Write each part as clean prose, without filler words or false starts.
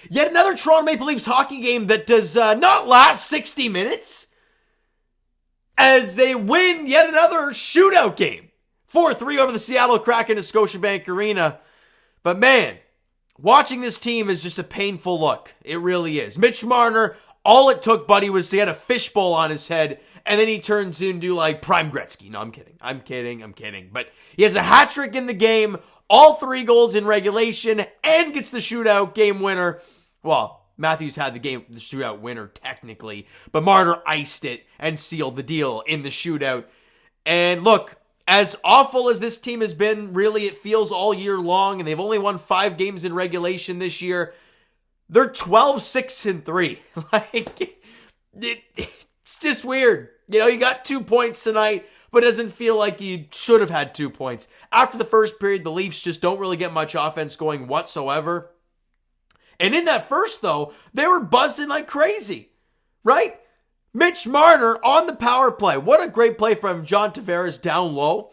Yet another Toronto Maple Leafs hockey game that does not last 60 minutes as they win yet another shootout game. 4-3 over the Seattle Kraken at Scotiabank Arena. But man, watching this team is just a painful look. It really is. Mitch Marner, all it took, buddy, was to get a fishbowl on his head, and then he turns into like Prime Gretzky. No, I'm kidding. But he has a hat trick in the game, all 3 goals in regulation, and gets the shootout game winner. Well, Matthews had the shootout winner technically, but Marner iced it and sealed the deal in the shootout. And look, as awful as this team has been, really, it feels all year long, and they've only won 5 games in regulation this year. They're 12-6-3. It's just weird. You got 2 points tonight, but it doesn't feel like you should have had 2 points. After the first period, the Leafs just don't really get much offense going whatsoever. And in that first, though, they were buzzing like crazy, right? Mitch Marner on the power play. What a great play from John Tavares down low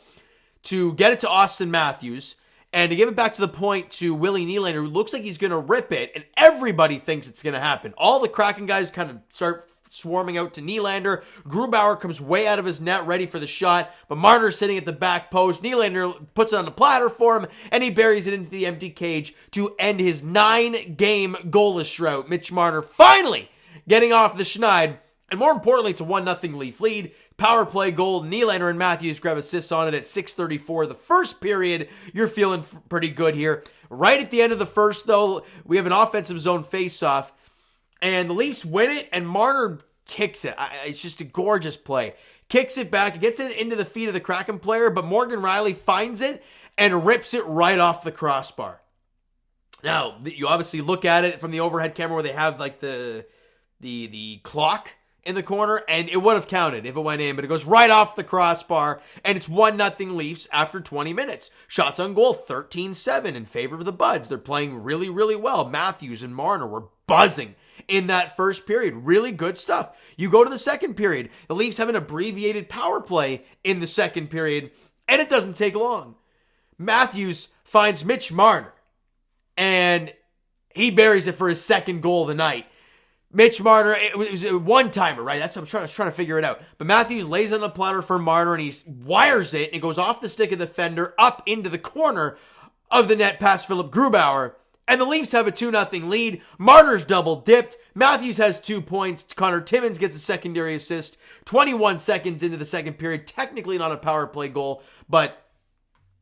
to get it to Austin Matthews and to give it back to the point to Willie Nylander, who looks like he's going to rip it, and everybody thinks it's going to happen. All the Kraken guys kind of start swarming out to Nylander. Grubauer comes way out of his net ready for the shot, but Marner's sitting at the back post. Nylander puts it on the platter for him, and he buries it into the empty cage to end his 9-game goalless drought. Mitch Marner finally getting off the schneid, and more importantly, it's a 1-0 Leaf lead. Power play goal. Nylander and Matthews grab assists on it at 6:34 the first period. You're feeling pretty good here. Right at the end of the first, though, we have an offensive zone face-off, and the Leafs win it, and Marner kicks it. It's just a gorgeous play. Kicks it back, gets it into the feet of the Kraken player, but Morgan Riley finds it and rips it right off the crossbar. Now, you obviously look at it from the overhead camera where they have like the clock in the corner, and it would have counted if it went in, but it goes right off the crossbar, and it's 1-0 Leafs after 20 minutes. Shots on goal, 13-7 in favor of the Buds. They're playing really, really well. Matthews and Marner were buzzing in that first period. Really good stuff. You go to the second period. The Leafs have an abbreviated power play in the second period, and it doesn't take long. Matthews finds Mitch Marner, and he buries it for his second goal of the night. Mitch Marner, it was a one-timer, right? That's what I was trying to figure it out. But Matthews lays on the platter for Marner, and he wires it, and it goes off the stick of the defender up into the corner of the net past Philip Grubauer. And the Leafs have a 2-0 lead. Marner's double-dipped. Matthews has 2 points. Connor Timmins gets a secondary assist. 21 seconds into the second period. Technically not a power play goal, but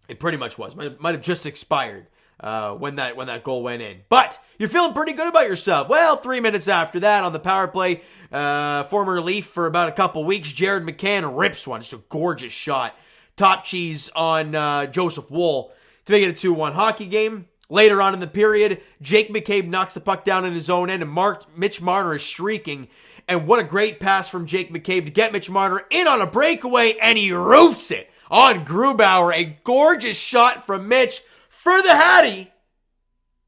it pretty much was. Might have just expired when that goal went in. But you're feeling pretty good about yourself. Well, 3 minutes after that on the power play, former Leaf for about a couple weeks, Jared McCann rips one. Just a gorgeous shot. Top cheese on Joseph Woll to make it a 2-1 hockey game. Later on in the period, Jake McCabe knocks the puck down in his own end, and Mitch Marner is streaking. And what a great pass from Jake McCabe to get Mitch Marner in on a breakaway, and he roofs it on Grubauer. A gorgeous shot from Mitch for the Hattie.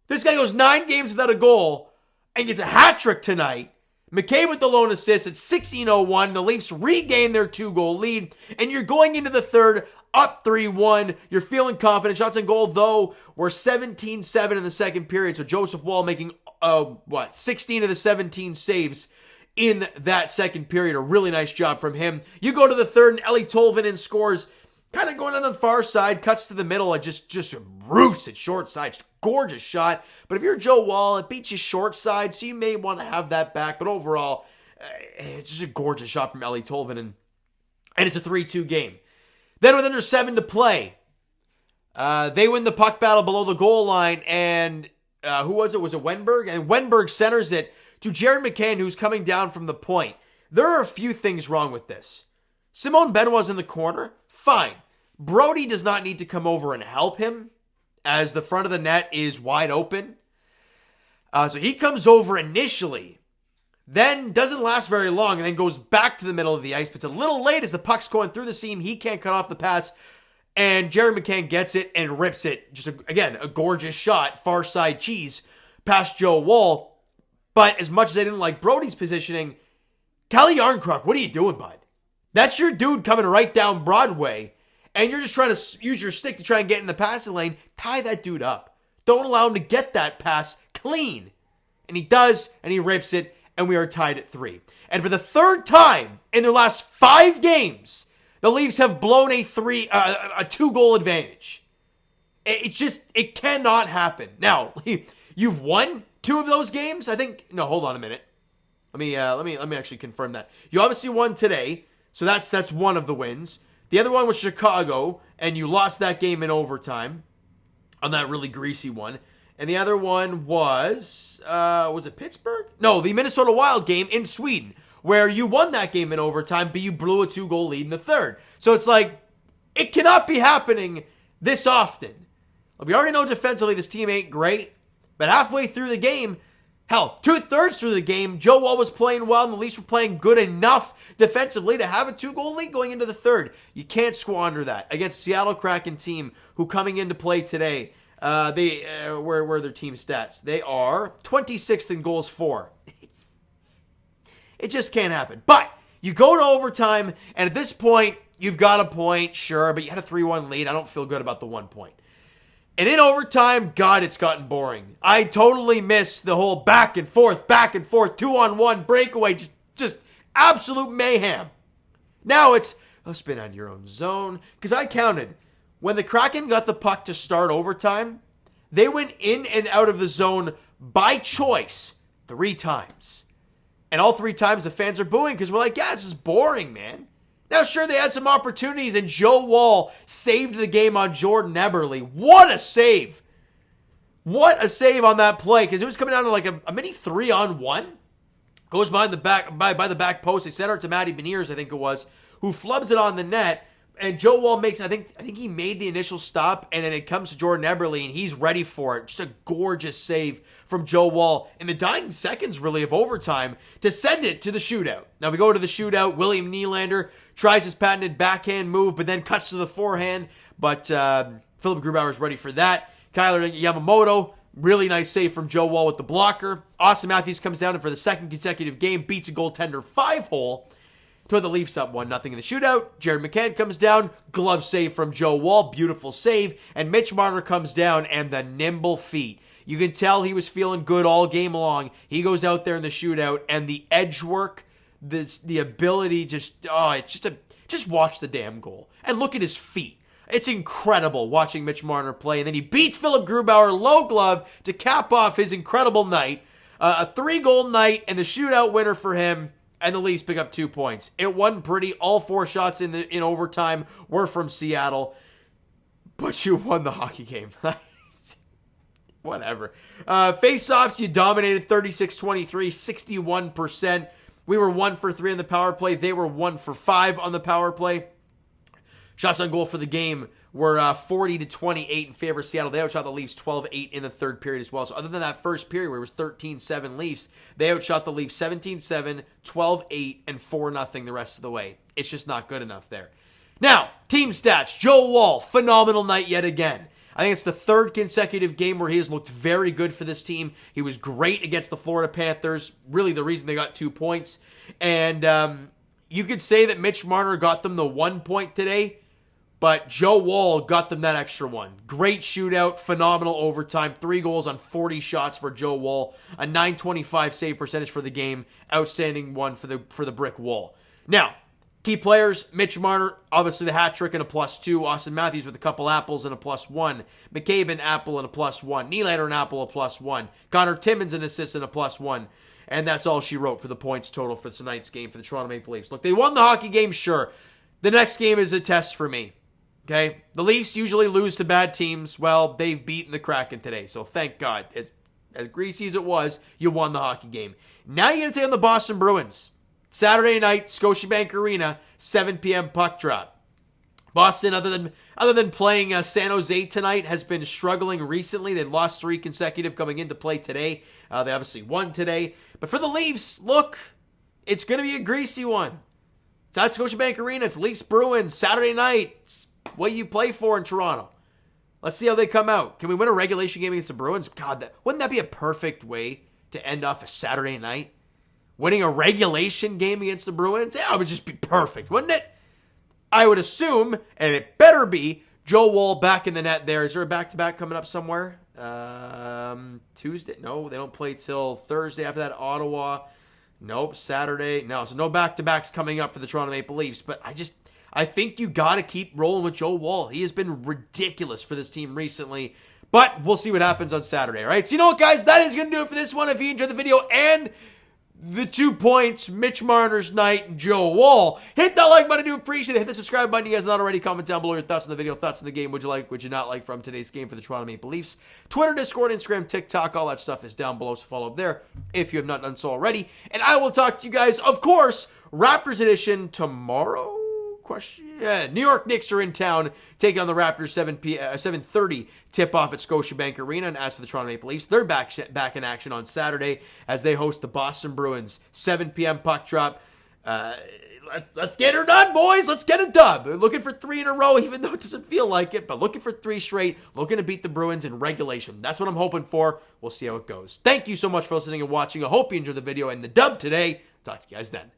This guy goes 9 games without a goal and gets a hat trick tonight. McCabe with the lone assist at 16:01. The Leafs regain their 2-goal lead, and you're going into the third up 3-1. You're feeling confident. Shots on goal, though, were 17-7 in the second period. So Joseph Woll making, 16 of the 17 saves in that second period. A really nice job from him. You go to the third, and Ellie Tolvanen scores, kind of going on the far side, cuts to the middle, and just roofs it short side. Just gorgeous shot. But if you're Joe Woll, it beats you short side, so you may want to have that back. But overall, it's just a gorgeous shot from Ellie Tolvanen. And it's a 3-2 game. Then with under 7 to play, they win the puck battle below the goal line, and who was it? Was it Wenberg? And Wenberg centers it to Jared McCann, who's coming down from the point. There are a few things wrong with this. Simone Benoit's in the corner. Fine. Brody does not need to come over and help him, as the front of the net is wide open. So he comes over initially, then doesn't last very long, and then goes back to the middle of the ice. But it's a little late as the puck's going through the seam. He can't cut off the pass, and Jared McCann gets it and rips it. Just, again, a gorgeous shot, far side cheese, past Joe Woll. But as much as I didn't like Brody's positioning, Calle Yarncroc, what are you doing, bud? That's your dude coming right down Broadway, and you're just trying to use your stick to try and get in the passing lane. Tie that dude up. Don't allow him to get that pass clean. And he does, and he rips it, and we are tied at 3. And for the third time in their last 5 games, the Leafs have blown a 2-goal advantage. It cannot happen. Now, you've won 2 of those games, I think. No, hold on a minute. Let me actually confirm that. You obviously won today, so that's one of the wins. The other one was Chicago, and you lost that game in overtime on that really greasy one. And the other one was it Pittsburgh? No, the Minnesota Wild game in Sweden, where you won that game in overtime, but you blew a 2-goal lead in the third. So it's like, it cannot be happening this often. We already know defensively this team ain't great, but halfway through the game, hell, 2/3 through the game, Joe Woll was playing well, and the Leafs were playing good enough defensively to have a 2-goal lead going into the third. You can't squander that against Seattle Kraken team who coming into play today, where are their team stats? They are 26th in goals for. It just can't happen. But you go to overtime, and at this point, you've got a point, sure, but you had a 3-1 lead. I don't feel good about the 1 point. And in overtime, God, it's gotten boring. I totally miss the whole back and forth, 2-on-1 breakaway, just absolute mayhem. Now it's, spin out of your own zone. Because I counted, when the Kraken got the puck to start overtime, they went in and out of the zone by choice 3 times. And all 3 times the fans are booing because we're like, yeah, this is boring, man. Now, sure, they had some opportunities, and Joe Woll saved the game on Jordan Eberle. What a save. What a save on that play, because it was coming down to like a mini 3-on-1. Goes behind the back, by the back post. They sent it to Matty Beniers, I think it was, who flubs it on the net. And Joe Woll makes, I think he made the initial stop, and then it comes to Jordan Eberle, and he's ready for it. Just a gorgeous save from Joe Woll in the dying seconds, really, of overtime to send it to the shootout. Now we go to the shootout. William Nylander tries his patented backhand move, but then cuts to the forehand. But Philip Grubauer is ready for that. Kyler Yamamoto, really nice save from Joe Woll with the blocker. Austin Matthews comes down and for the second consecutive game beats a goaltender 5-hole. To put the Leafs up 1-0 in the shootout. Jared McCann comes down. Glove save from Joe Woll. Beautiful save. And Mitch Marner comes down, and the nimble feet. You can tell he was feeling good all game long. He goes out there in the shootout, and the edge work, the ability, just watch the damn goal. And look at his feet. It's incredible watching Mitch Marner play. And then he beats Philip Grubauer low glove to cap off his incredible night. A 3-goal night, and the shootout winner for him. And the Leafs pick up 2 points. It wasn't pretty. All 4 shots in overtime were from Seattle. But you won the hockey game. Whatever. Face-offs, you dominated 36-23, 61%. We were 1 for 3 on the power play. They were 1 for 5 on the power play. Shots on goal for the game were 40-28 in favor of Seattle. They outshot the Leafs 12-8 in the third period as well. So other than that first period where it was 13-7 Leafs, they outshot the Leafs 17-7, 12-8, and 4-0 the rest of the way. It's just not good enough there. Now, team stats. Joe Woll, phenomenal night yet again. I think it's the 3rd consecutive game where he has looked very good for this team. He was great against the Florida Panthers. Really the reason they got 2 points. And you could say that Mitch Marner got them the 1 point today. But Joe Woll got them that extra one. Great shootout, phenomenal overtime. 3 goals on 40 shots for Joe Woll. A .925 save percentage for the game. Outstanding one for the brick wall. Now, key players, Mitch Marner, obviously the hat trick and a +2. Austin Matthews with a couple apples and a +1. McCabe an apple and a +1. Nylander an apple, a +1. Connor Timmins an assist and a +1. And that's all she wrote for the points total for tonight's game for the Toronto Maple Leafs. Look, they won the hockey game, sure. The next game is a test for me. Okay, the Leafs usually lose to bad teams. Well, they've beaten the Kraken today, so thank God. As greasy as it was, you won the hockey game. Now you're going to take on the Boston Bruins. Saturday night, Scotiabank Arena, 7 p.m. puck drop. Boston, other than playing San Jose tonight, has been struggling recently. They've lost 3 consecutive coming into play today. They obviously won today. But for the Leafs, look, it's going to be a greasy one. It's at Scotiabank Arena. It's Leafs Bruins Saturday night. It's what you play for in Toronto. Let's see how they come out. Can we win a regulation game against the Bruins? God, wouldn't that be a perfect way to end off a Saturday night? Winning a regulation game against the Bruins? Yeah, it would just be perfect, wouldn't it? I would assume, and it better be, Joe Woll back in the net there. Is there a back-to-back coming up somewhere? Tuesday. No, they don't play till Thursday. After that, Ottawa. Nope. Saturday. No. So no back-to-backs coming up for the Toronto Maple Leafs. But I think you got to keep rolling with Joe Woll. He has been ridiculous for this team recently. But we'll see what happens on Saturday, all right? So you know what, guys? That is going to do it for this one. If you enjoyed the video and the 2 points, Mitch Marner's night, and Joe Woll, hit that like button. I do appreciate it. Hit the subscribe button. You guys not already. Comment down below your thoughts on the video, thoughts on the game. Would you like, would you not like from today's game for the Toronto Maple Leafs? Twitter, Discord, Instagram, TikTok, all that stuff is down below, so follow up there if you have not done so already. And I will talk to you guys, of course, Raptors edition tomorrow. New York Knicks are in town taking on the Raptors 7:30 tip-off at Scotiabank Arena. And as for the Toronto Maple Leafs, they're back in action on Saturday as they host the Boston Bruins. 7 p.m. puck drop. Let's get her done, boys. Let's get a dub. We're looking for 3 in a row, even though it doesn't feel like it. But looking for 3 straight. Looking to beat the Bruins in regulation. That's what I'm hoping for. We'll see how it goes. Thank you so much for listening and watching. I hope you enjoyed the video and the dub today. Talk to you guys then.